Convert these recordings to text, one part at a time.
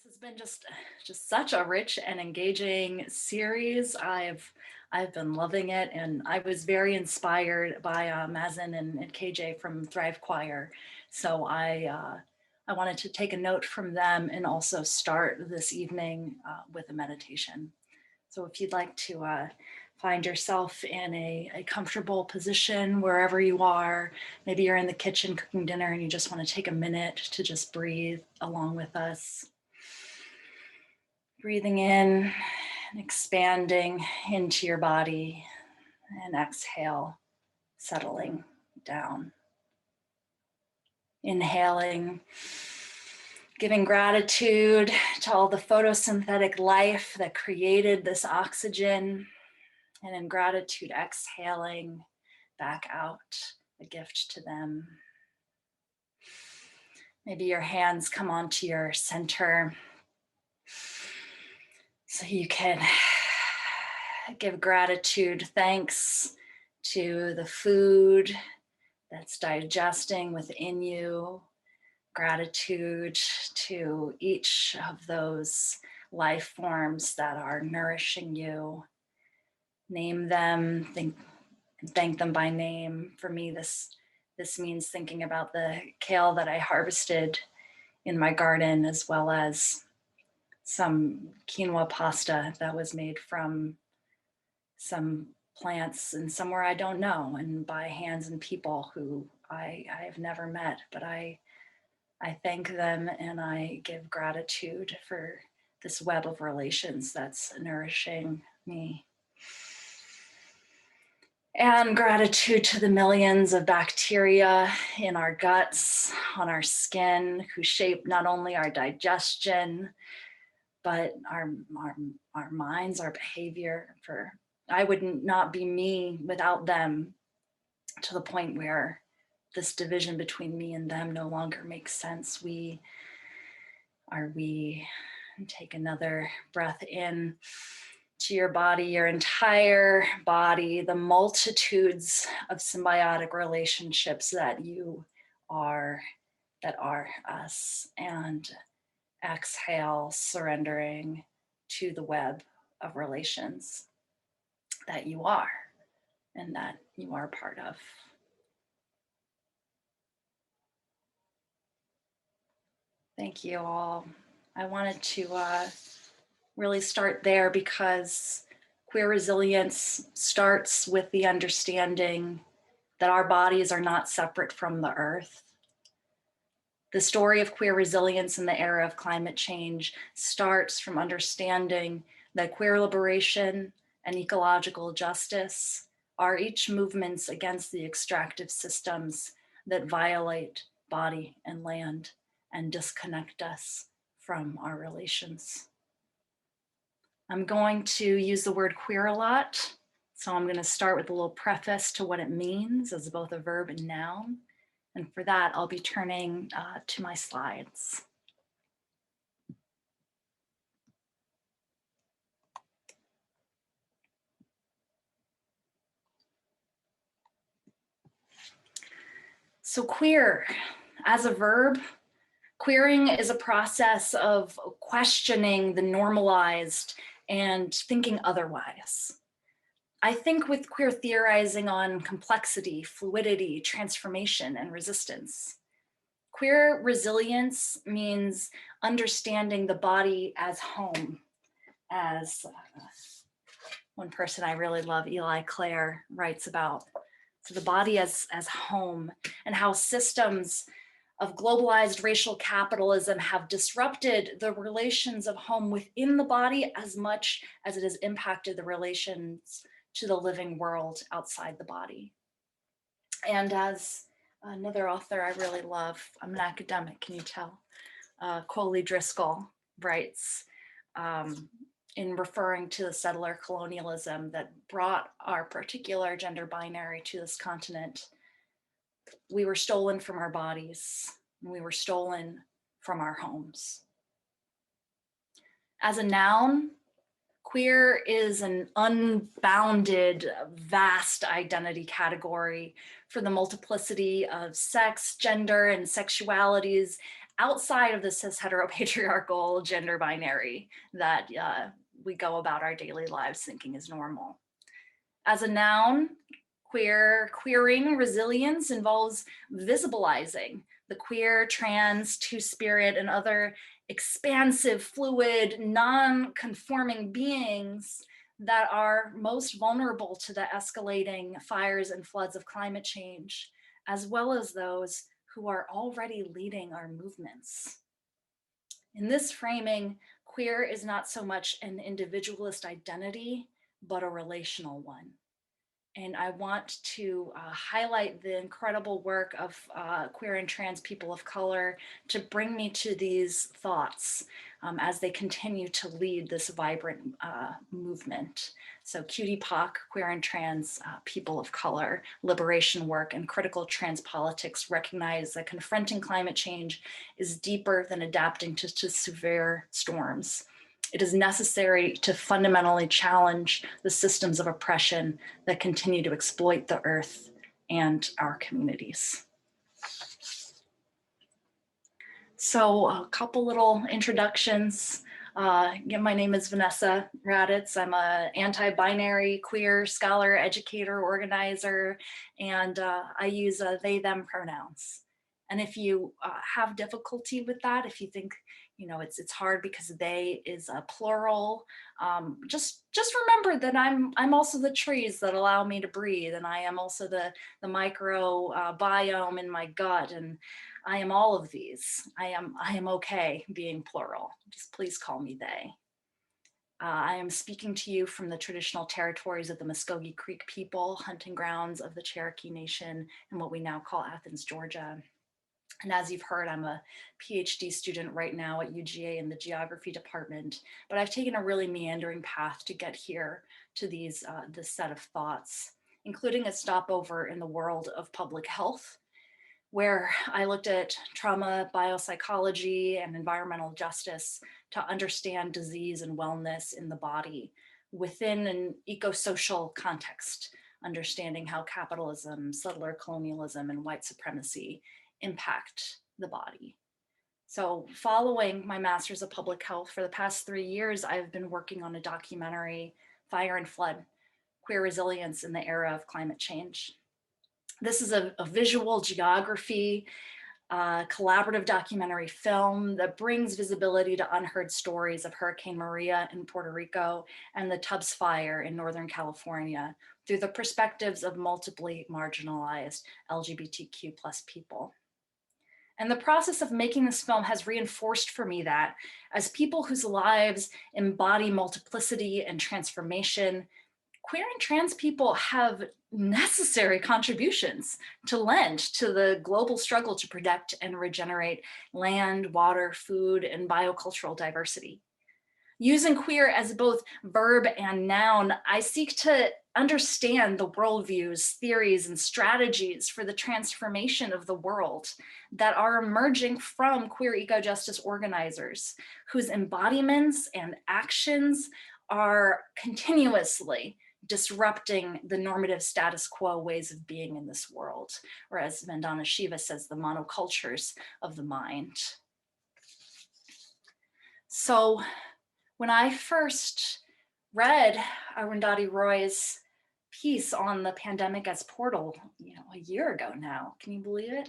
This has been just such a rich and engaging series. I've been loving it, and I was very inspired by Mazen and KJ from Thrive Choir. So I wanted to take a note from them and also start this evening with a meditation. So if you'd like to find yourself in a comfortable position wherever you are, maybe you're in the kitchen cooking dinner and you just want to take a minute to just breathe along with us. Breathing in and expanding into your body, and exhale, settling down. Inhaling, giving gratitude to all the photosynthetic life that created this oxygen, and in gratitude, exhaling back out, a gift to them. Maybe your hands come onto your center, so you can give gratitude, thanks to the food that's digesting within you, gratitude to each of those life forms that are nourishing you. Name them, thank them by name. For me, this means thinking about the kale that I harvested in my garden, as well as some quinoa pasta that was made from some plants and somewhere I don't know, and by hands and people who I have never met, but I thank them and I give gratitude for this web of relations that's nourishing me. And gratitude to the millions of bacteria in our guts, on our skin, who shape not only our digestion, but our minds, our behavior. For I would not be me without them, to the point where this division between me and them no longer makes sense. We. Take another breath in to your body, your entire body, the multitudes of symbiotic relationships that are us, and exhale, surrendering to the web of relations that you are and that you are part of. Thank you all. I wanted to really start there because queer resilience starts with the understanding that our bodies are not separate from the earth. The story of queer resilience in the era of climate change starts from understanding that queer liberation and ecological justice are each movements against the extractive systems that violate body and land and disconnect us from our relations. I'm going to use the word queer a lot, so I'm going to start with a little preface to what it means as both a verb and noun. And for that, I'll be turning to my slides. So queer, as a verb, queering is a process of questioning the normalized and thinking otherwise. I think with queer theorizing on complexity, fluidity, transformation, and resistance. Queer resilience means understanding the body as home, as one person I really love, Eli Clare, writes about. So the body as home, and how systems of globalized racial capitalism have disrupted the relations of home within the body as much as it has impacted the relations to the living world outside the body. And as another author I really love, I'm an academic, can you tell? Coley Driscoll writes, in referring to the settler colonialism that brought our particular gender binary to this continent, we were stolen from our bodies, and we were stolen from our homes. As a noun, queer is an unbounded, vast identity category for the multiplicity of sex, gender, and sexualities outside of the cis heteropatriarchal gender binary that we go about our daily lives thinking is normal. As a noun, queering resilience involves visibilizing the queer, trans, two-spirit, and other expansive, fluid, non-conforming beings that are most vulnerable to the escalating fires and floods of climate change, as well as those who are already leading our movements. In this framing, queer is not so much an individualist identity, but a relational one. And I want to highlight the incredible work of queer and trans people of color to bring me to these thoughts as they continue to lead this vibrant movement. So QTPOC, queer and trans people of color, liberation work, and critical trans politics recognize that confronting climate change is deeper than adapting to severe storms. It is necessary to fundamentally challenge the systems of oppression that continue to exploit the earth and our communities. So a couple little introductions. Again, my name is Vanessa Raditz. I'm an anti-binary, queer scholar, educator, organizer, and I use they, them pronouns. And if you have difficulty with that, if you think it's hard because they is a plural, just remember that I'm also the trees that allow me to breathe, and I am also the micro biome in my gut, and I am all of these. I am okay being plural. Just please call me they. I am speaking to you from the traditional territories of the Muskogee Creek people, hunting grounds of the Cherokee Nation, and what we now call Athens, Georgia. And as you've heard, I'm a PhD student right now at UGA in the geography department, but I've taken a really meandering path to get here to this set of thoughts, including a stopover in the world of public health, where I looked at trauma, biopsychology, and environmental justice to understand disease and wellness in the body within an eco-social context, understanding how capitalism, settler colonialism, and white supremacy impact the body. So following my master's of public health for the past 3 years, I've been working on a documentary, Fire and Flood, Queer Resilience in the Era of Climate Change. This is a visual geography, collaborative documentary film that brings visibility to unheard stories of Hurricane Maria in Puerto Rico and the Tubbs Fire in Northern California through the perspectives of multiply marginalized LGBTQ+ people. And the process of making this film has reinforced for me that as people whose lives embody multiplicity and transformation, queer and trans people have necessary contributions to lend to the global struggle to protect and regenerate land, water, food, and biocultural diversity. Using queer as both verb and noun, I seek to understand the worldviews, theories, and strategies for the transformation of the world that are emerging from queer eco-justice organizers whose embodiments and actions are continuously disrupting the normative status quo ways of being in this world, or as Vandana Shiva says, the monocultures of the mind. So when I first read Arundhati Roy's piece on the pandemic as portal, a year ago now, can you believe it?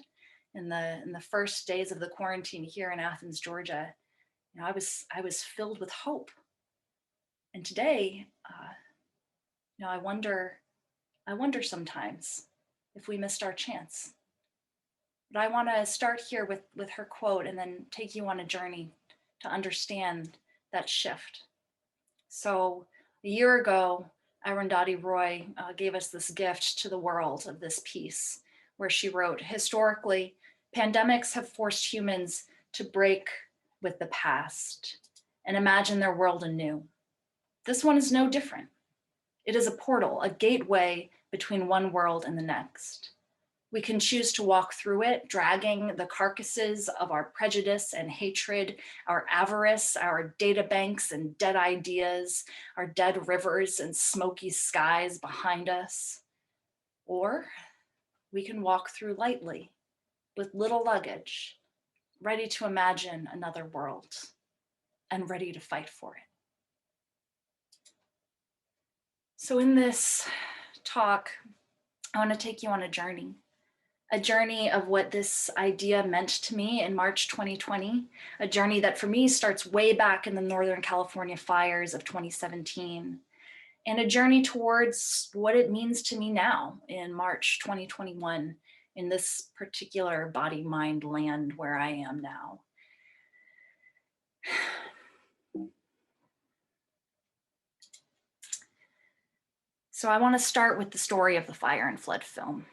In the first days of the quarantine here in Athens, Georgia, I was filled with hope. And today, I wonder sometimes if we missed our chance. But I want to start here with her quote and then take you on a journey to understand that shift. So a year ago, Arundhati Roy gave us this gift to the world of this piece, where she wrote, historically, pandemics have forced humans to break with the past and imagine their world anew. This one is no different. It is a portal, a gateway between one world and the next. We can choose to walk through it, dragging the carcasses of our prejudice and hatred, our avarice, our data banks and dead ideas, our dead rivers and smoky skies behind us. Or we can walk through lightly with little luggage, ready to imagine another world, and ready to fight for it. So in this talk, I want to take you on a journey of what this idea meant to me in March 2020, a journey that for me starts way back in the Northern California fires of 2017, and a journey towards what it means to me now in March 2021 in this particular body, mind, land where I am now. So I want to start with the story of the Fire and Flood film.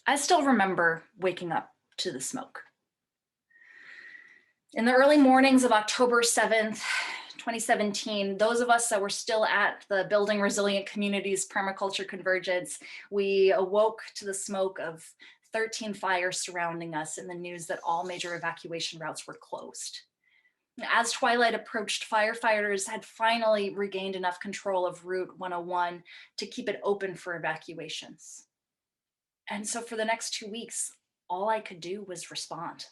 I still remember waking up to the smoke. In the early mornings of October 7th, 2017, those of us that were still at the Building Resilient Communities Permaculture Convergence, we awoke to the smoke of 13 fires surrounding us and the news that all major evacuation routes were closed. As twilight approached, firefighters had finally regained enough control of Route 101 to keep it open for evacuations. And so for the next 2 weeks, all I could do was respond.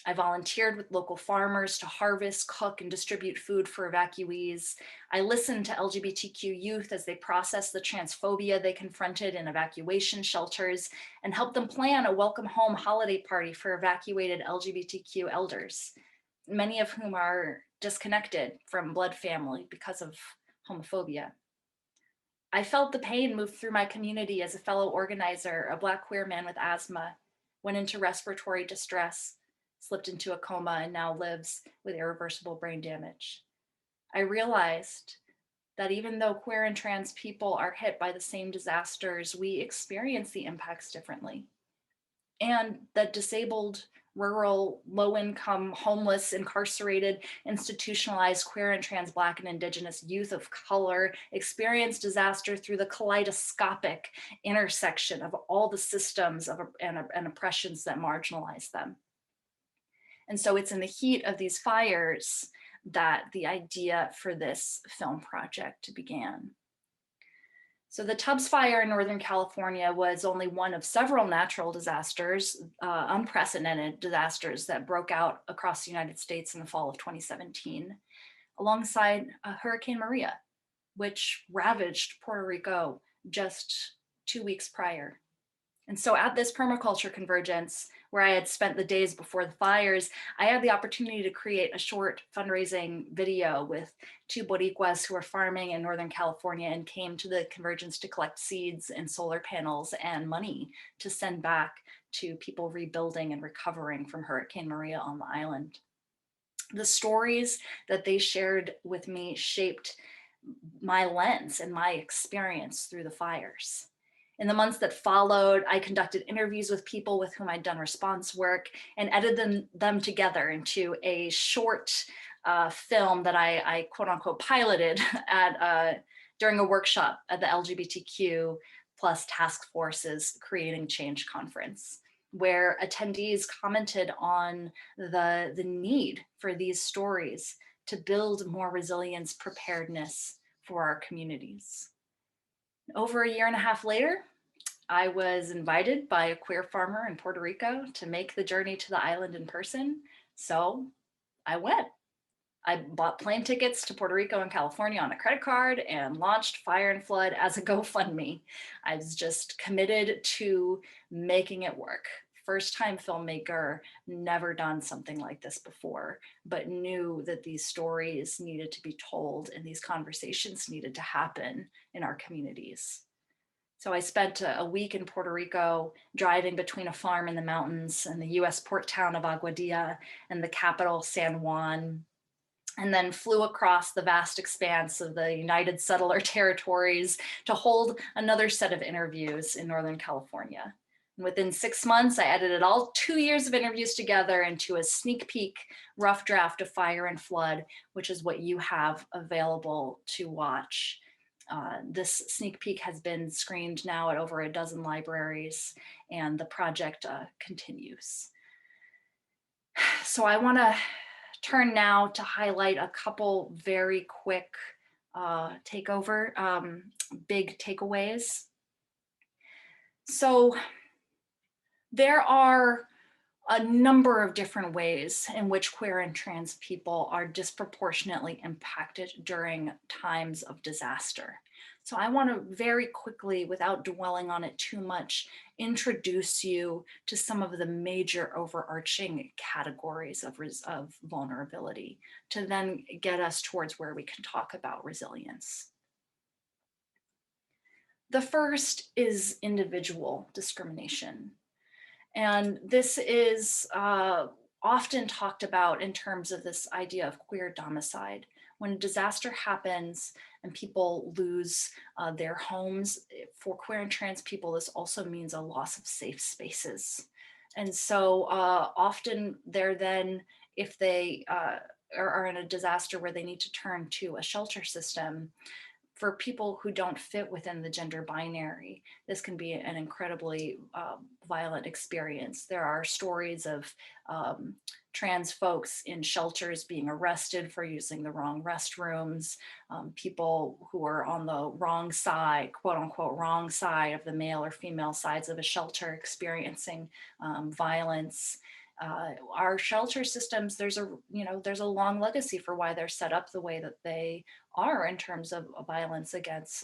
I volunteered with local farmers to harvest, cook, and distribute food for evacuees. I listened to LGBTQ youth as they processed the transphobia they confronted in evacuation shelters and helped them plan a welcome home holiday party for evacuated LGBTQ elders, many of whom are disconnected from blood family because of homophobia. I felt the pain move through my community as a fellow organizer, a Black queer man with asthma, went into respiratory distress, slipped into a coma, and now lives with irreversible brain damage. I realized that even though queer and trans people are hit by the same disasters, we experience the impacts differently. And that disabled, rural, low-income, homeless, incarcerated, institutionalized queer and trans Black and Indigenous youth of color experience disaster through the kaleidoscopic intersection of all the systems and oppressions that marginalize them. And so it's in the heat of these fires that the idea for this film project began. So the Tubbs Fire in Northern California was only one of several natural disasters, unprecedented disasters that broke out across the United States in the fall of 2017, alongside Hurricane Maria, which ravaged Puerto Rico just 2 weeks prior. And so at this permaculture convergence, where I had spent the days before the fires, I had the opportunity to create a short fundraising video with 2 Boricuas who are farming in Northern California and came to the convergence to collect seeds and solar panels and money to send back to people rebuilding and recovering from Hurricane Maria on the island. The stories that they shared with me shaped my lens and my experience through the fires. In the months that followed, I conducted interviews with people with whom I'd done response work and edited them together into a short film that I quote unquote piloted at during a workshop at the LGBTQ plus task force's Creating Change conference, where attendees commented on the need for these stories to build more resilience, preparedness for our communities. Over a year and a half later, I was invited by a queer farmer in Puerto Rico to make the journey to the island in person. So I went. I bought plane tickets to Puerto Rico and California on a credit card and launched Fire and Flood as a GoFundMe. I was just committed to making it work. First-time filmmaker, never done something like this before, but knew that these stories needed to be told and these conversations needed to happen in our communities. So I spent a week in Puerto Rico, driving between a farm in the mountains and the US port town of Aguadilla and the capital, San Juan, and then flew across the vast expanse of the United Settler Territories to hold another set of interviews in Northern California. And within 6 months, I edited all 2 years of interviews together into a sneak peek rough draft of Fire and Flood, which is what you have available to watch. This sneak peek has been screened now at over a dozen libraries, and the project continues. So I want to turn now to highlight a couple very quick big takeaways. So there are a number of different ways in which queer and trans people are disproportionately impacted during times of disaster. So I want to very quickly, without dwelling on it too much, introduce you to some of the major overarching categories of vulnerability to then get us towards where we can talk about resilience. The first is individual discrimination. And this is often talked about in terms of this idea of queer domicide. When a disaster happens and people lose their homes, for queer and trans people, this also means a loss of safe spaces. And so often they're then, if they are in a disaster where they need to turn to a shelter system, for people who don't fit within the gender binary, this can be an incredibly violent experience. There are stories of trans folks in shelters being arrested for using the wrong restrooms, people who are on the wrong side, quote unquote, wrong side of the male or female sides of a shelter experiencing violence. Our shelter systems, there's a long legacy for why they're set up the way that they are in terms of violence against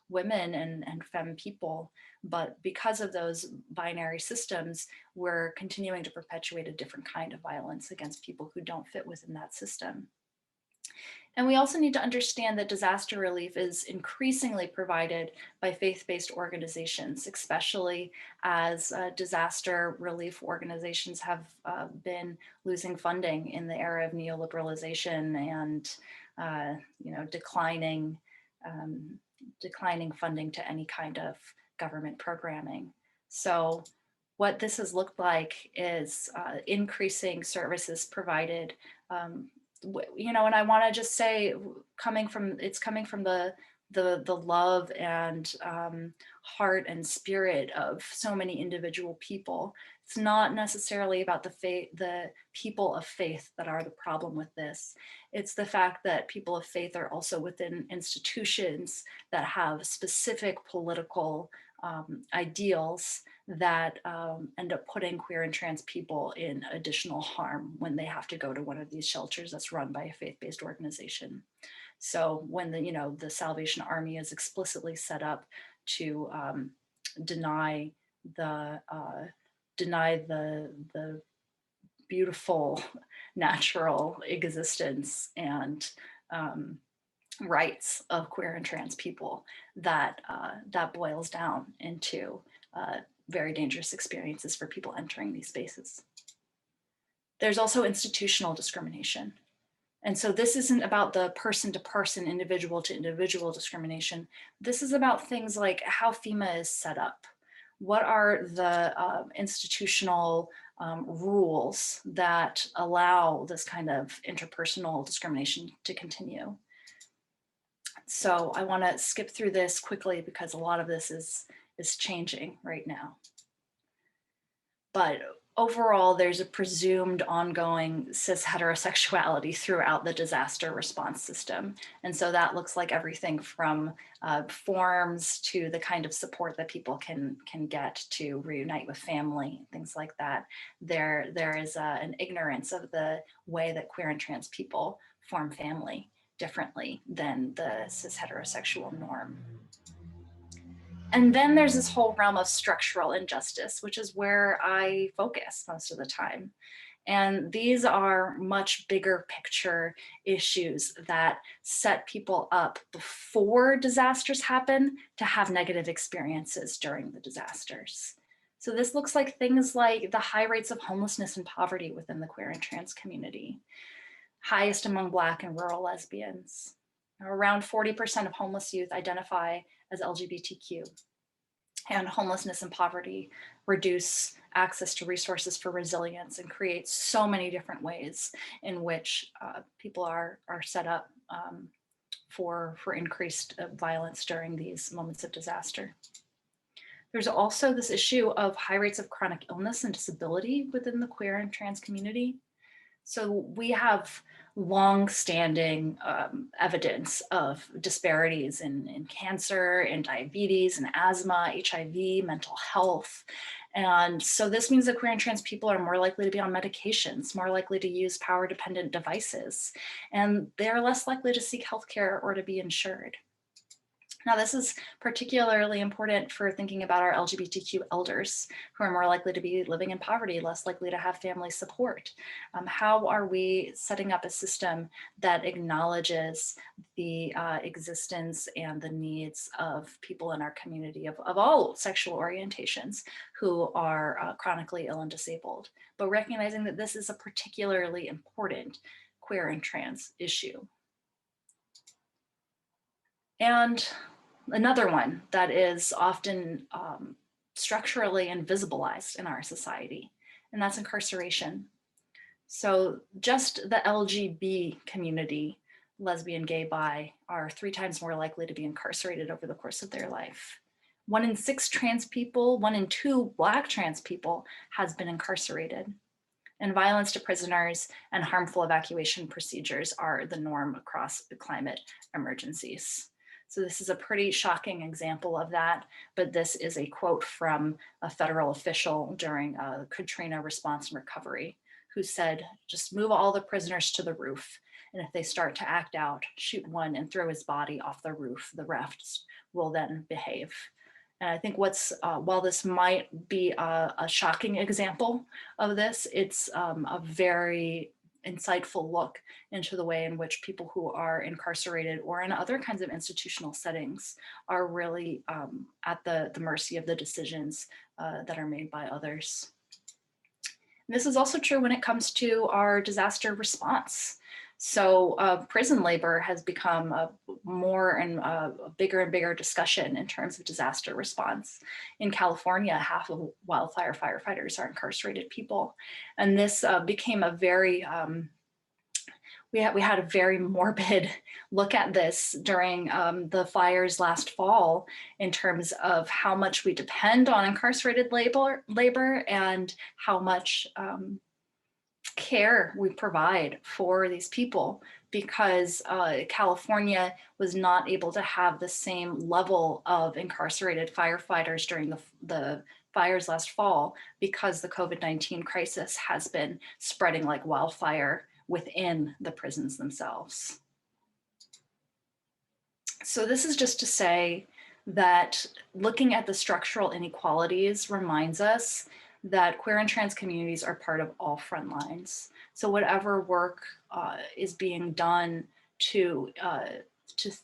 women and femme people. But because of those binary systems, we're continuing to perpetuate a different kind of violence against people who don't fit within that system. And we also need to understand that disaster relief is increasingly provided by faith-based organizations, especially as disaster relief organizations have been losing funding in the era of neoliberalization and declining funding to any kind of government programming. So what this has looked like is increasing services provided, and I want to just say, coming from the love and heart and spirit of so many individual people. It's not necessarily about the people of faith that are the problem with this. It's the fact that people of faith are also within institutions that have specific political ideals that end up putting queer and trans people in additional harm when they have to go to one of these shelters that's run by a faith-based organization. So when the Salvation Army is explicitly set up to deny the beautiful natural existence and rights of queer and trans people, that boils down into very dangerous experiences for people entering these spaces. There's also institutional discrimination. And so this isn't about the person to person, individual to individual discrimination. This is about things like how FEMA is set up. What are the institutional rules that allow this kind of interpersonal discrimination to continue? So I want to skip through this quickly because a lot of this is changing right now. But overall, there's a presumed ongoing cis heterosexuality throughout the disaster response system. And so that looks like everything from forms to the kind of support that people can get to reunite with family, things like that. There is an ignorance of the way that queer and trans people form family differently than the cis heterosexual norm. And then there's this whole realm of structural injustice, which is where I focus most of the time. And these are much bigger picture issues that set people up before disasters happen to have negative experiences during the disasters. So this looks like things like the high rates of homelessness and poverty within the queer and trans community, highest among Black and rural lesbians. Around 40% of homeless youth identify as LGBTQ. And homelessness and poverty reduce access to resources for resilience and create so many different ways in which people are set up for increased violence during these moments of disaster. There's also this issue of high rates of chronic illness and disability within the queer and trans community. So we have long-standing evidence of disparities in cancer and diabetes and asthma, HIV, mental health. And so this means that queer and trans people are more likely to be on medications, more likely to use power-dependent devices, and they're less likely to seek healthcare or to be insured. Now, this is particularly important for thinking about our LGBTQ elders who are more likely to be living in poverty, less likely to have family support. How are we setting up a system that acknowledges the existence and the needs of people in our community of all sexual orientations who are chronically ill and disabled, but recognizing that this is a particularly important queer and trans issue? And another one that is often structurally invisibilized in our society, and that's incarceration. So just the LGB community, lesbian, gay, bi, are 3 times more likely to be incarcerated over the course of their life. 1 in 6 trans people, 1 in 2 Black trans people has been incarcerated. And violence to prisoners and harmful evacuation procedures are the norm across the climate emergencies. So this is a pretty shocking example of that, but this is a quote from a federal official during a Katrina response and recovery, who said, just move all the prisoners to the roof. And if they start to act out, shoot one and throw his body off the roof. The rest will then behave. And I think while this might be a shocking example of this, it's a very insightful look into the way in which people who are incarcerated or in other kinds of institutional settings are really at the mercy of the decisions that are made by others. And this is also true when it comes to our disaster response. So prison labor has become a bigger and bigger discussion in terms of disaster response. In California, half of wildfire firefighters are incarcerated people. And this became a very, we had a very morbid look at this during the fires last fall in terms of how much we depend on incarcerated labor and how much care we provide for these people, because California was not able to have the same level of incarcerated firefighters during the fires last fall because the COVID-19 crisis has been spreading like wildfire within the prisons themselves. So this is just to say that looking at the structural inequalities reminds us that queer and trans communities are part of all front lines. So whatever work is being done to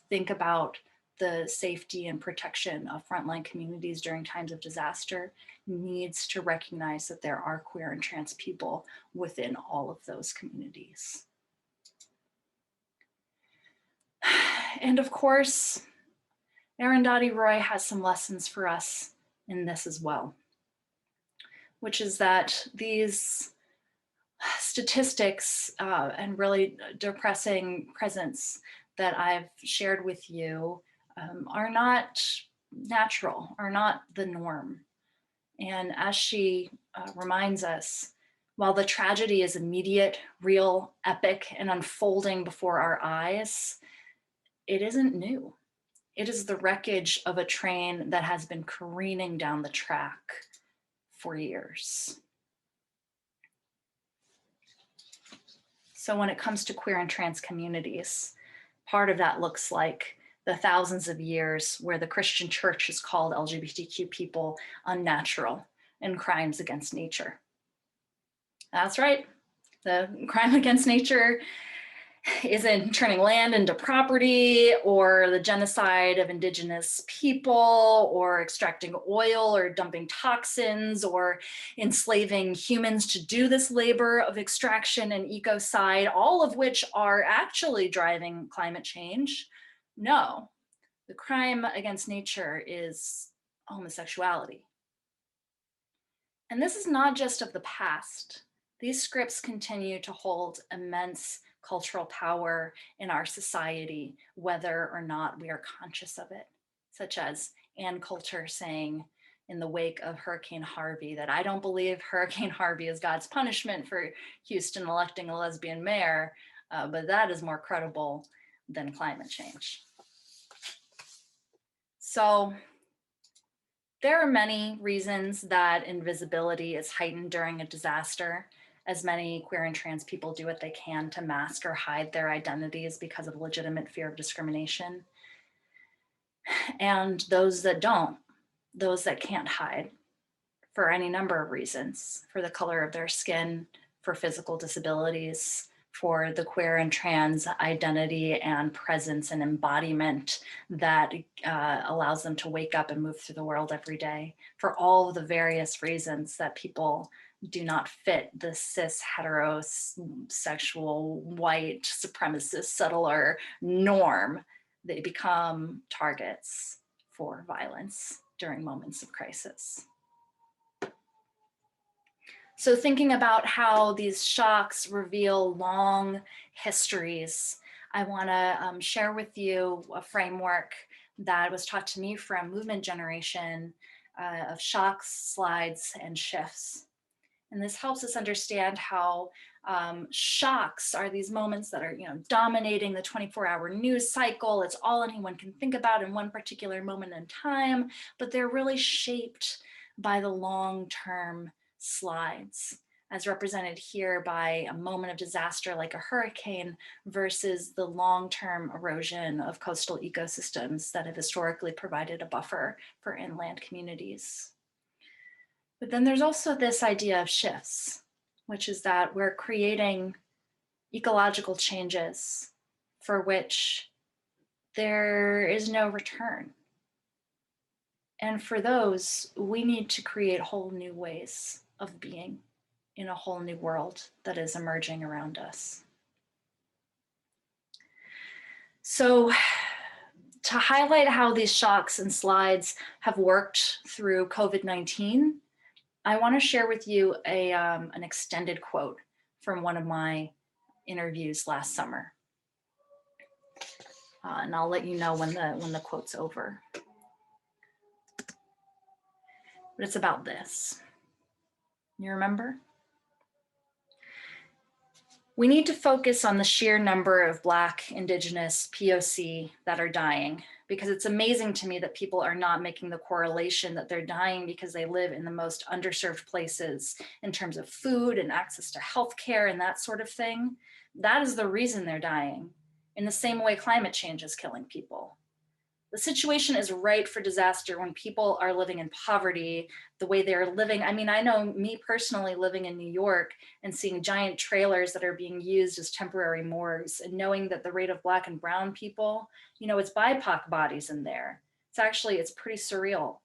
think about the safety and protection of frontline communities during times of disaster needs to recognize that there are queer and trans people within all of those communities. And of course, Arundhati Roy has some lessons for us in this as well, which is that these statistics and really depressing presence that I've shared with you are not natural, are not the norm. And as she reminds us, while the tragedy is immediate, real, epic, and unfolding before our eyes, it isn't new. It is the wreckage of a train that has been careening down the track for years. So when it comes to queer and trans communities, part of that looks like the thousands of years where the Christian church has called LGBTQ people unnatural and crimes against nature. That's right, the crime against nature isn't turning land into property, or the genocide of indigenous people, or extracting oil, or dumping toxins, or enslaving humans to do this labor of extraction and ecocide, all of which are actually driving climate change. No, the crime against nature is homosexuality. And this is not just of the past. These scripts continue to hold immense cultural power in our society, whether or not we are conscious of it, such as Ann Coulter saying in the wake of Hurricane Harvey that I don't believe Hurricane Harvey is God's punishment for Houston electing a lesbian mayor, but that is more credible than climate change. So There are many reasons that invisibility is heightened during a disaster, as many queer and trans people do what they can to mask or hide their identities because of legitimate fear of discrimination. And those that don't, those that can't hide for any number of reasons, for the color of their skin, for physical disabilities, for the queer and trans identity and presence and embodiment that allows them to wake up and move through the world every day, for all of the various reasons that people do not fit the cis heterosexual white supremacist settler norm. They become targets for violence during moments of crisis. So thinking about how these shocks reveal long histories, I want to share with you a framework that was taught to me from movement generation of shocks, slides, and shifts. And this helps us understand how shocks are these moments that are, dominating the 24-hour news cycle. It's all anyone can think about in one particular moment in time, but they're really shaped by the long-term slides, as represented here by a moment of disaster like a hurricane versus the long-term erosion of coastal ecosystems that have historically provided a buffer for inland communities. But then there's also this idea of shifts, which is that we're creating ecological changes for which there is no return. And for those, we need to create whole new ways of being in a whole new world that is emerging around us. So to highlight how these shocks and slides have worked through COVID-19, I want to share with you an extended quote from one of my interviews last summer. And I'll let you know when the quote's over. But it's about this. You remember? We need to focus on the sheer number of Black, Indigenous, POC that are dying, because it's amazing to me that people are not making the correlation that they're dying because they live in the most underserved places in terms of food and access to healthcare and that sort of thing. That is the reason they're dying, in the same way climate change is killing people. The situation is ripe for disaster when people are living in poverty the way they're living. I mean, I know me personally living in New York and seeing giant trailers that are being used as temporary morgues and knowing that the rate of Black and brown people, it's BIPOC bodies in there. It's pretty surreal.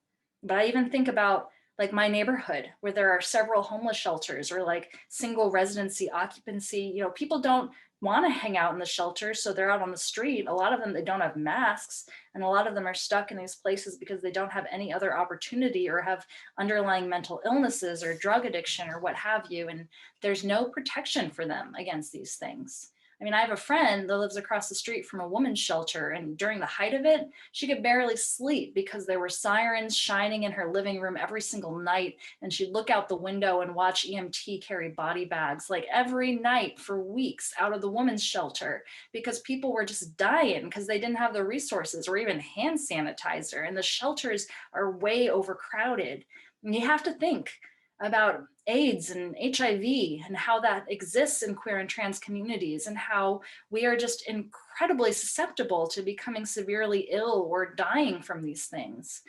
But I even think about like my neighborhood where there are several homeless shelters or like single residency occupancy. People don't want to hang out in the shelters, so they're out on the street. A lot of them, they don't have masks, and a lot of them are stuck in these places because they don't have any other opportunity or have underlying mental illnesses or drug addiction or what have you, and there's no protection for them against these things. I mean, I have a friend that lives across the street from a women's shelter, and during the height of it, she could barely sleep because there were sirens shining in her living room every single night, and she'd look out the window and watch EMT carry body bags like every night for weeks out of the women's shelter because people were just dying because they didn't have the resources or even hand sanitizer, and the shelters are way overcrowded. And you have to think about AIDS and HIV and how that exists in queer and trans communities and how we are just incredibly susceptible to becoming severely ill or dying from these things.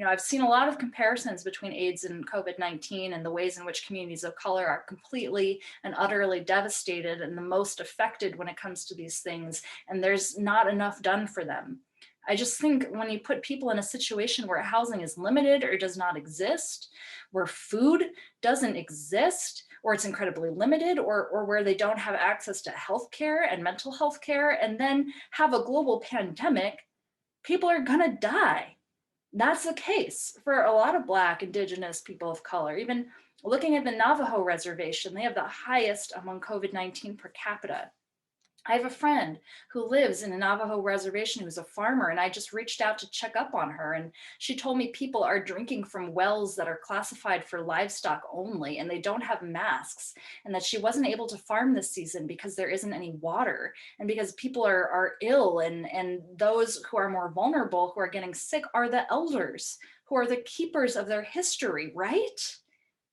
I've seen a lot of comparisons between AIDS and COVID-19 and the ways in which communities of color are completely and utterly devastated and the most affected when it comes to these things, and there's not enough done for them. I just think when you put people in a situation where housing is limited or does not exist, where food doesn't exist, or it's incredibly limited, or where they don't have access to healthcare and mental health care, and then have a global pandemic, people are gonna die. That's the case for a lot of Black, Indigenous people of color. Even looking at the Navajo reservation, they have the highest among COVID-19 per capita. I have a friend who lives in a Navajo reservation who's a farmer, and I just reached out to check up on her, and she told me people are drinking from wells that are classified for livestock only, and they don't have masks, and that she wasn't able to farm this season because there isn't any water, and because people are ill, and those who are more vulnerable, who are getting sick, are the elders who are the keepers of their history, right?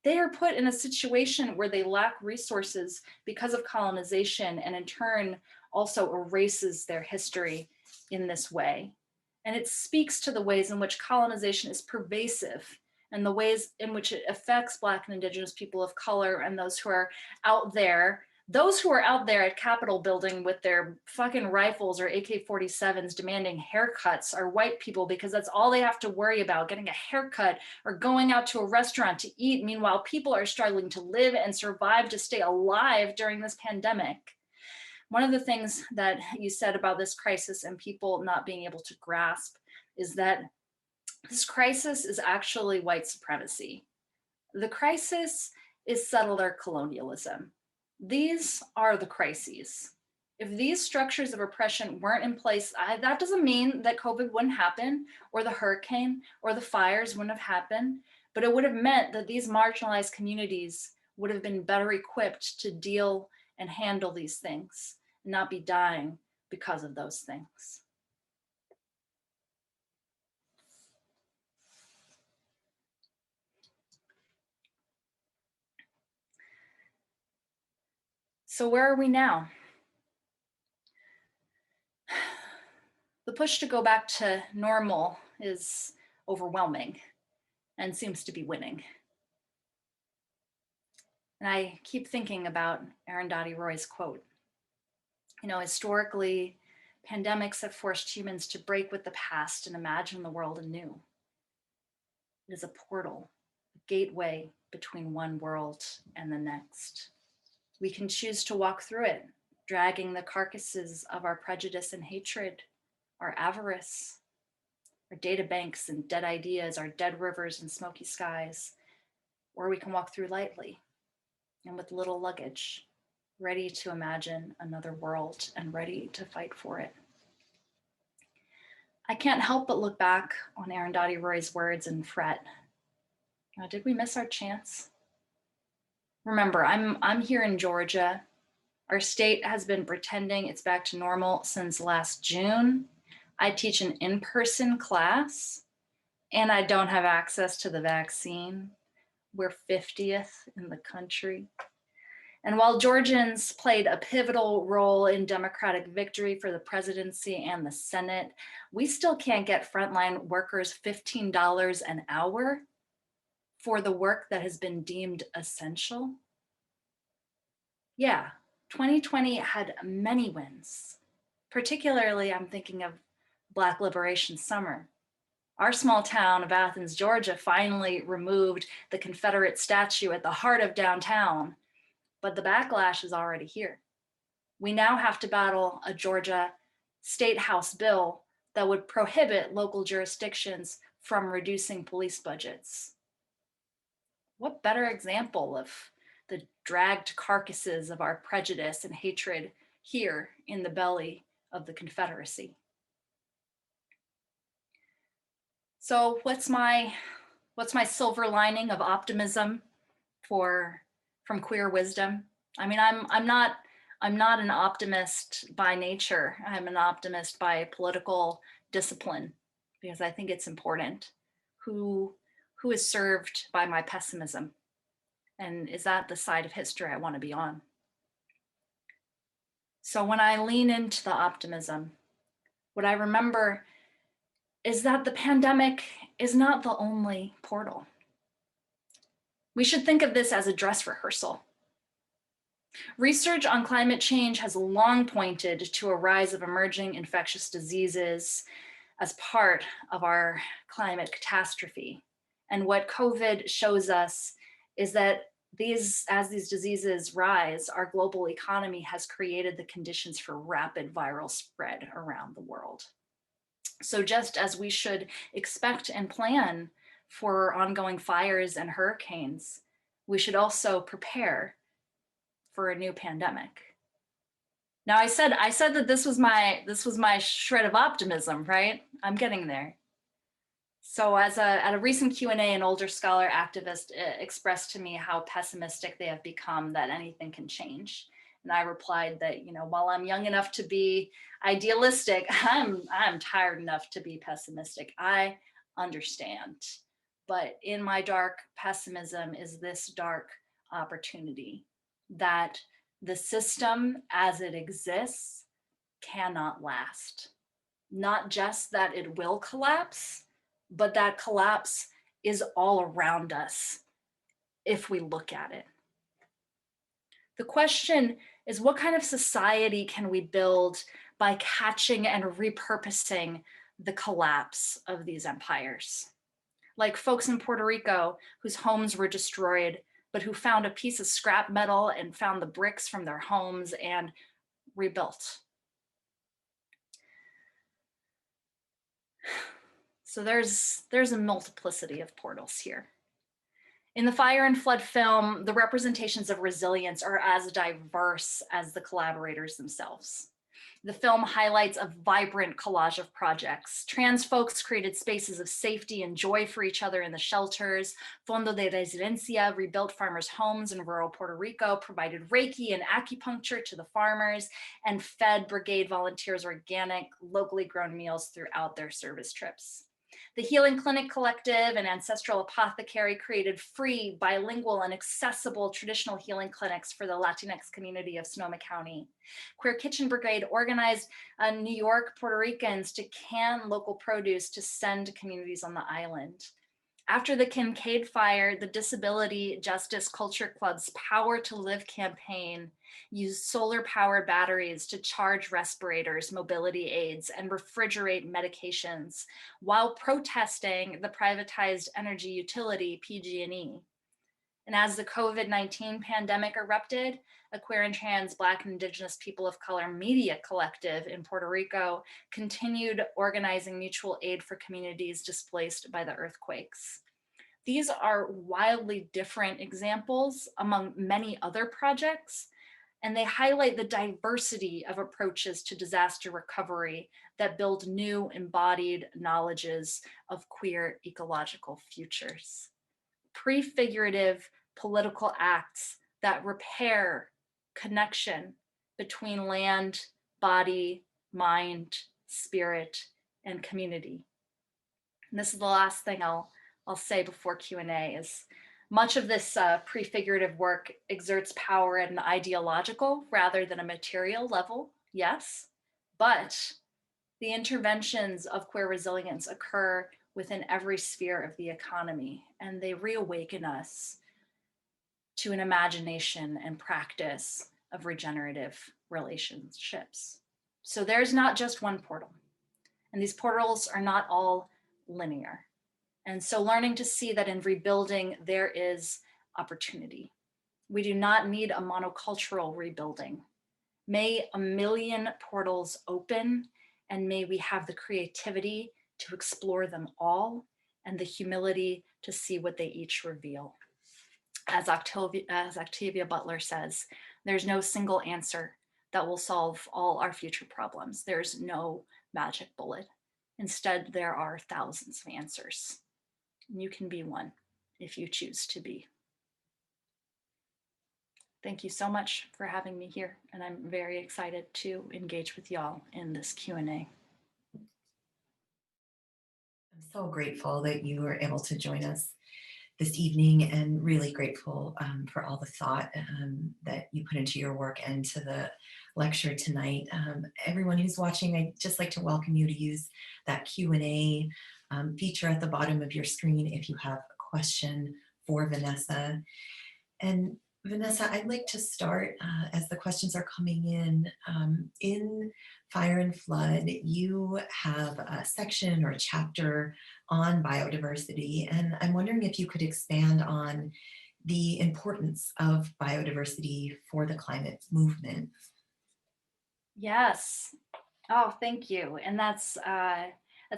They are put in a situation where they lack resources because of colonization, and in turn also erases their history in this way. And it speaks to the ways in which colonization is pervasive and the ways in which it affects Black and Indigenous people of color and those who are out there. Those who are out there at Capitol building with their fucking rifles or AK-47s demanding haircuts are white people, because that's all they have to worry about, getting a haircut or going out to a restaurant to eat. Meanwhile, people are struggling to live and survive to stay alive during this pandemic. One of the things that you said about this crisis and people not being able to grasp is that this crisis is actually white supremacy. The crisis is settler colonialism. These are the crises. If these structures of oppression weren't in place, that doesn't mean that COVID wouldn't happen, or the hurricane, or the fires wouldn't have happened, but it would have meant that these marginalized communities would have been better equipped to deal and handle these things, and not be dying because of those things. So where are we now? The push to go back to normal is overwhelming and seems to be winning. And I keep thinking about Arundhati Roy's quote. You know, historically, pandemics have forced humans to break with the past and imagine the world anew. It is a portal, a gateway between one world and the next. We can choose to walk through it, dragging the carcasses of our prejudice and hatred, our avarice, our data banks and dead ideas, our dead rivers and smoky skies, or we can walk through lightly and with little luggage, ready to imagine another world and ready to fight for it. I can't help but look back on Arundhati Roy's words and fret. Did we miss our chance? Remember, I'm here in Georgia. Our state has been pretending it's back to normal since last June. I teach an in-person class and I don't have access to the vaccine. We're 50th in the country. And while Georgians played a pivotal role in Democratic victory for the presidency and the Senate, we still can't get frontline workers $15 an hour for the work that has been deemed essential. Yeah, 2020 had many wins. Particularly, I'm thinking of Black Liberation Summer. Our small town of Athens, Georgia, finally removed the Confederate statue at the heart of downtown, but the backlash is already here. We now have to battle a Georgia State House bill that would prohibit local jurisdictions from reducing police budgets. What better example of the dragged carcasses of our prejudice and hatred here in the belly of the Confederacy? So what's my silver lining of optimism from queer wisdom? I mean, I'm not an optimist by nature. I'm an optimist by political discipline, because I think it's important. Who is served by my pessimism? And is that the side of history I want to be on? So when I lean into the optimism, what I remember is that the pandemic is not the only portal. We should think of this as a dress rehearsal. Research on climate change has long pointed to a rise of emerging infectious diseases as part of our climate catastrophe. And what COVID shows us is that as these diseases rise, our global economy has created the conditions for rapid viral spread around the world. So just as we should expect and plan for ongoing fires and hurricanes, we should also prepare for a new pandemic. Now I said that this was my shred of optimism, right? I'm getting there. So at a recent Q&A, an older scholar activist expressed to me how pessimistic they have become that anything can change. And I replied that, you know, while I'm young enough to be idealistic, I'm tired enough to be pessimistic. I understand. But in my dark pessimism is this dark opportunity that the system as it exists cannot last. Not just that it will collapse, but that collapse is all around us if we look at it. The question is, what kind of society can we build by catching and repurposing the collapse of these empires? Like folks in Puerto Rico whose homes were destroyed, but who found a piece of scrap metal and found the bricks from their homes and rebuilt. So there's a multiplicity of portals here. In the Fire and Flood film, the representations of resilience are as diverse as the collaborators themselves. The film highlights a vibrant collage of projects. Trans folks created spaces of safety and joy for each other in the shelters. Fondo de Residencia rebuilt farmers' homes in rural Puerto Rico, provided Reiki and acupuncture to the farmers, and fed brigade volunteers organic, locally grown meals throughout their service trips. The Healing Clinic Collective and Ancestral Apothecary created free, bilingual, and accessible traditional healing clinics for the Latinx community of Sonoma County. Queer Kitchen Brigade organized New York Puerto Ricans to can local produce to send to communities on the island. After the Kincaid fire, the Disability Justice Culture Club's Power to Live campaign used solar-powered batteries to charge respirators, mobility aids, and refrigerate medications while protesting the privatized energy utility, PG&E. And as the COVID-19 pandemic erupted, a queer and trans, Black and Indigenous people of color media collective in Puerto Rico continued organizing mutual aid for communities displaced by the earthquakes. These are wildly different examples among many other projects, and they highlight the diversity of approaches to disaster recovery that build new embodied knowledges of queer ecological futures. Prefigurative political acts that repair connection between land, body, mind, spirit, and community. And this is the last thing I'll say before Q&A is much of this prefigurative work exerts power at an ideological rather than a material level, yes, but the interventions of queer resilience occur within every sphere of the economy, and they reawaken us to an imagination and practice of regenerative relationships. So there's not just one portal, and these portals are not all linear. And so learning to see that in rebuilding, there is opportunity. We do not need a monocultural rebuilding. May a million portals open, and may we have the creativity to explore them all and the humility to see what they each reveal. As Octavia Butler says, there's no single answer that will solve all our future problems. There's no magic bullet. Instead, there are thousands of answers. You can be one if you choose to be. Thank you so much for having me here, and I'm very excited to engage with y'all in this Q&A. I'm so grateful that you were able to join us this evening, and really grateful for all the thought that you put into your work and to the lecture tonight. Everyone who's watching, I'd just like to welcome you to use that Q&A feature at the bottom of your screen if you have a question for Vanessa. And Vanessa, I'd like to start as the questions are coming in Fire and Flood, you have a section or a chapter on biodiversity, and I'm wondering if you could expand on the importance of biodiversity for the climate movement. Yes. Oh, thank you. And that's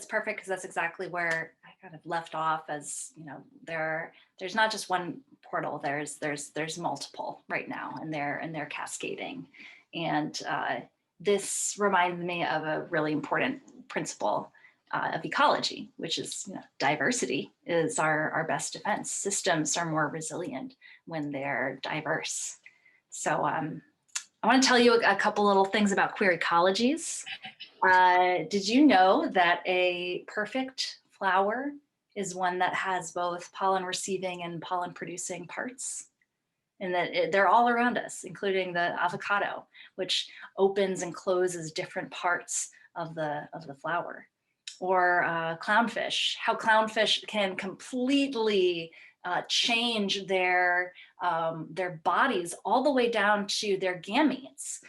perfect, because that's exactly where I kind of left off. As you know, there's not just one portal. There's multiple right now, and they're cascading. And this reminds me of a really important principle of ecology, which is, diversity is our best defense. Systems are more resilient when they're diverse. So I want to tell you a couple little things about queer ecologies. Did you know that a perfect flower is one that has both pollen receiving and pollen producing parts. And that they're all around us, including the avocado, which opens and closes different parts of the flower. Or clownfish, how clownfish can completely change their bodies all the way down to their gametes.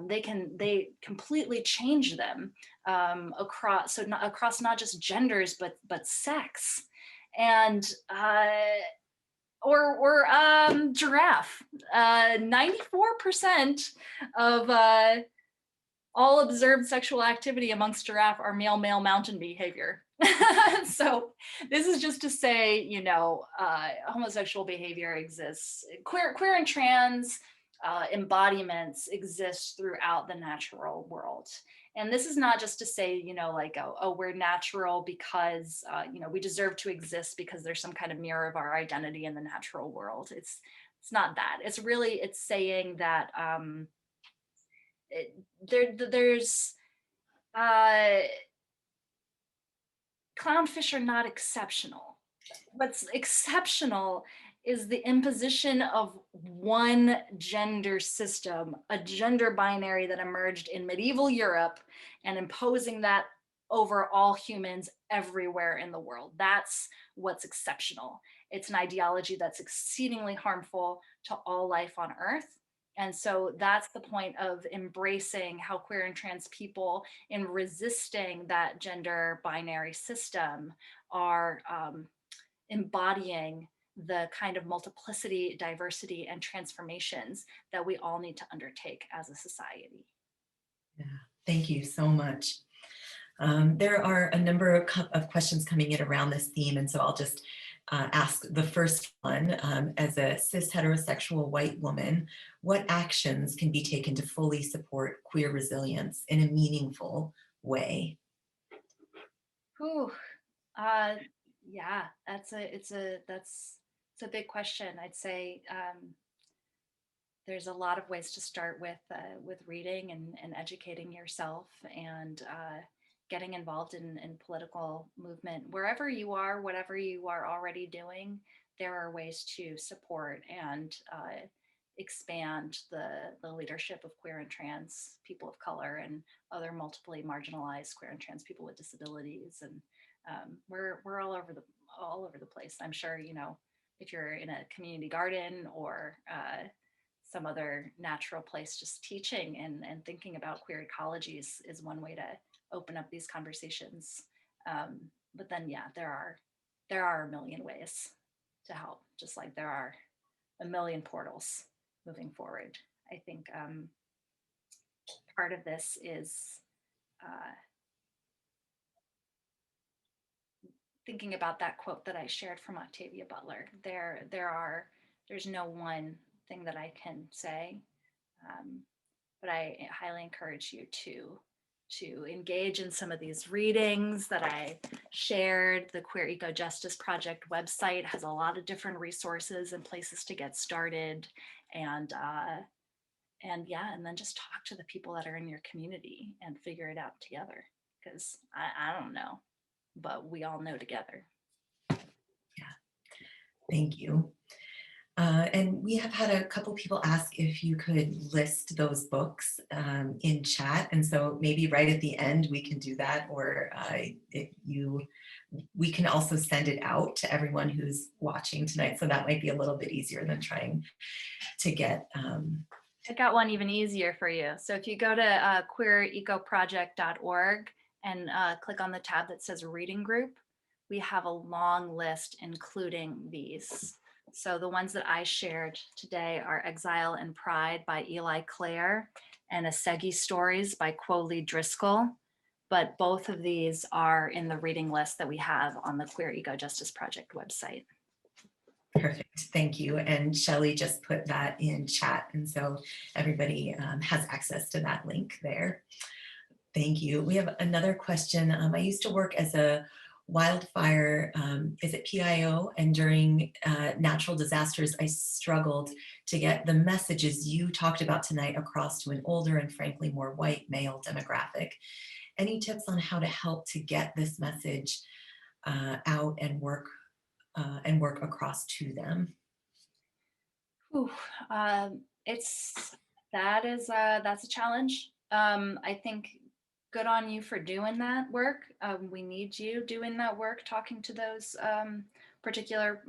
They completely change them across, so not, across not just genders but sex. And or giraffe. 94% of all observed sexual activity amongst giraffe are male-male mountain behavior. So this is just to say, you know, homosexual behavior exists. Queer and trans embodiments exist throughout the natural world. And this is not just to say, you know, like, oh, we're natural because, you know, we deserve to exist because there's some kind of mirror of our identity in the natural world. It's not that. It's really, it's saying that there's clownfish are not exceptional. What's exceptional is the imposition of one gender system, a gender binary that emerged in medieval Europe, and imposing that over all humans everywhere in the world. That's what's exceptional. It's an ideology that's exceedingly harmful to all life on Earth. And so that's the point of embracing how queer and trans people, in resisting that gender binary system, are embodying the kind of multiplicity, diversity, and transformations that we all need to undertake as a society. Yeah, thank you so much. There are a number of questions coming in around this theme, and so I'll just ask the first one. As a cis heterosexual white woman, what actions can be taken to fully support queer resilience in a meaningful way? Whew. Yeah, it's a big question. I'd say there's a lot of ways to start with reading and educating yourself, and getting involved in political movement. Wherever you are, whatever you are already doing, there are ways to support and expand the leadership of queer and trans people of color and other multiply marginalized queer and trans people with disabilities. And we're all over the place. I'm sure, you know, if you're in a community garden or some other natural place, just teaching and thinking about queer ecologies is one way to open up these conversations. But then, yeah, there are a million ways to help, just like there are a million portals moving forward. I think part of this is thinking about that quote that I shared from Octavia Butler. There's no one thing that I can say, but I highly encourage you to engage in some of these readings that I shared. The Queer Ecojustice Project website has a lot of different resources and places to get started, and yeah, and then just talk to the people that are in your community and figure it out together, because I don't know, but we all know together. Yeah, thank you. And we have had a couple people ask if you could list those books in chat, and so maybe right at the end we can do that, or we can also send it out to everyone who's watching tonight, so that might be a little bit easier than trying to get I got one even easier for you. So if you go to queerecoproject.org and click on the tab that says reading group, we have a long list including these. So the ones that I shared today are Exile and Pride by Eli Clare and Asegi Stories by Quoli Driscoll. But both of these are in the reading list that we have on the Queer Ecojustice Project website. Perfect, thank you. And Shelley just put that in chat, and so everybody has access to that link there. Thank you. We have another question. I used to work as a wildfire, is it PIO? And during natural disasters, I struggled to get the messages you talked about tonight across to an older and frankly more white male demographic. Any tips on how to help to get this message out and work across to them? Ooh, that's a challenge. I think good on you for doing that work. We need you doing that work, talking to those particular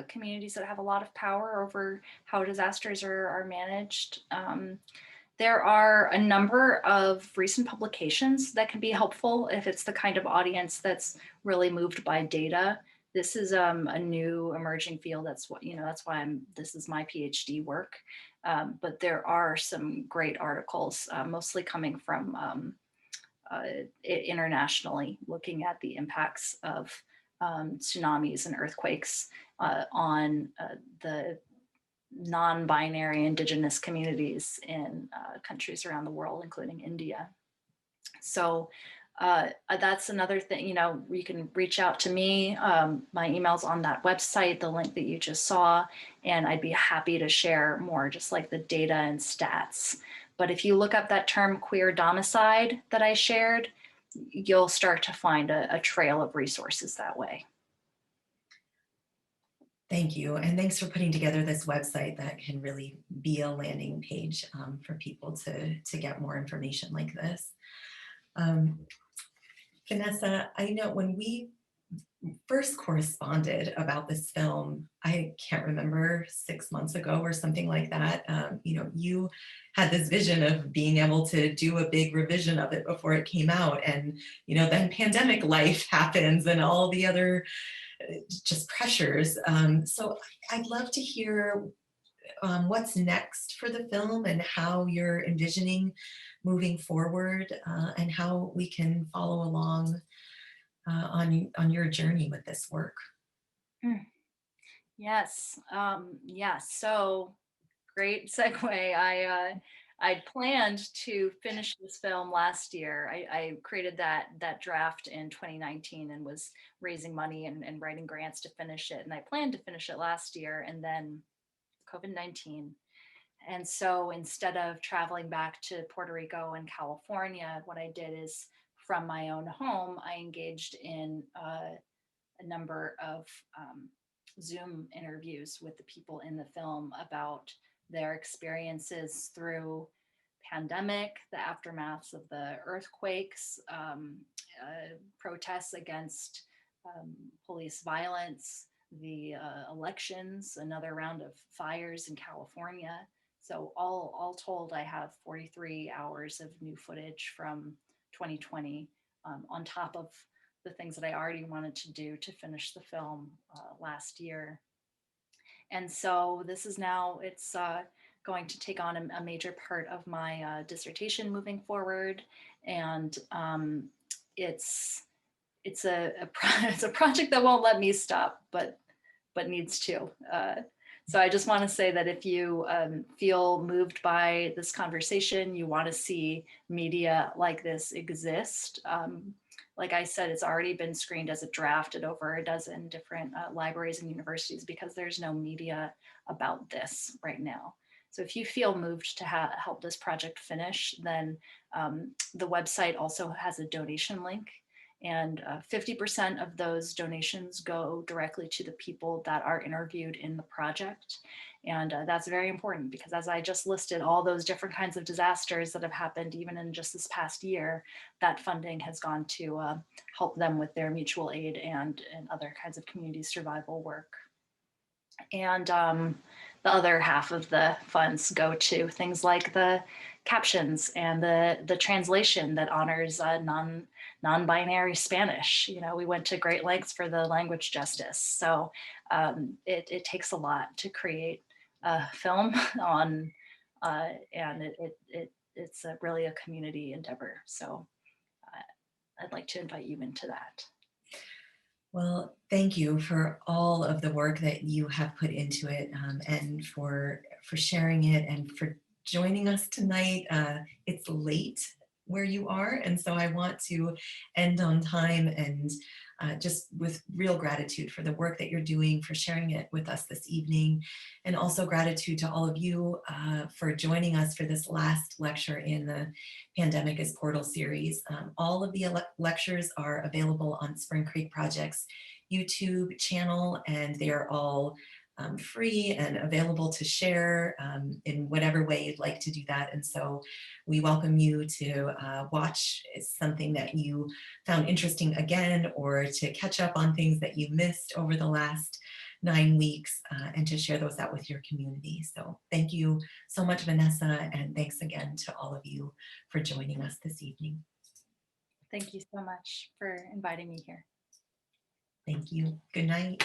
communities that have a lot of power over how disasters are managed. There are a number of recent publications that can be helpful if it's the kind of audience that's really moved by data. This is a new emerging field. That's what, that's why this is my PhD work. But there are some great articles, mostly coming from internationally, looking at the impacts of tsunamis and earthquakes on the non-binary indigenous communities in countries around the world, including India. So that's another thing, you can reach out to me. My email's on that website, the link that you just saw, and I'd be happy to share more, just like the data and stats. But if you look up that term queer domicide that I shared, you'll start to find a trail of resources that way. Thank you. And thanks for putting together this website that can really be a landing page for people to get more information like this. Vanessa, I know when we first corresponded about this film, I can't remember, 6 months ago or something like that, you had this vision of being able to do a big revision of it before it came out. And, then pandemic life happens and all the other just pressures. So I'd love to hear what's next for the film and how you're envisioning moving forward, and how we can follow along on your journey with this work. Yes. Yes. So great segue. I planned to finish this film last year. I created that draft in 2019 and was raising money and writing grants to finish it. And I planned to finish it last year, and then COVID-19. And so instead of traveling back to Puerto Rico and California, what I did is, from my own home, I engaged in a number of Zoom interviews with the people in the film about their experiences through pandemic, the aftermaths of the earthquakes, protests against police violence, the elections, another round of fires in California. So all told, I have 43 hours of new footage from 2020 on top of the things that I already wanted to do to finish the film last year. And so this is now, it's going to take on a major part of my dissertation moving forward. And it's a project that won't let me stop, but needs to. So I just want to say that if you feel moved by this conversation, you want to see media like this exist. Like I said, it's already been screened as a draft at over a dozen different libraries and universities, because there's no media about this right now. So if you feel moved to help this project finish, then the website also has a donation link. And 50% of those donations go directly to the people that are interviewed in the project. And that's very important, because as I just listed all those different kinds of disasters that have happened even in just this past year, that funding has gone to help them with their mutual aid and other kinds of community survival work. And the other half of the funds go to things like the captions and the translation that honors non-binary Spanish. We went to great lengths for the language justice. So it takes a lot to create a film on, and it's really a community endeavor. So I'd like to invite you into that. Well, thank you for all of the work that you have put into it, and for sharing it and for joining us tonight. It's late where you are. And so I want to end on time and just with real gratitude for the work that you're doing, for sharing it with us this evening, and also gratitude to all of you for joining us for this last lecture in the Pandemic as Portal series. All of the lectures are available on Spring Creek Project's YouTube channel, and they are all free and available to share in whatever way you'd like to do that. And so we welcome you to watch something that you found interesting again, or to catch up on things that you missed over the last 9 weeks, and to share those out with your community. So thank you so much, Vanessa, and thanks again to all of you for joining us this evening. Thank you so much for inviting me here. Thank you. Good night.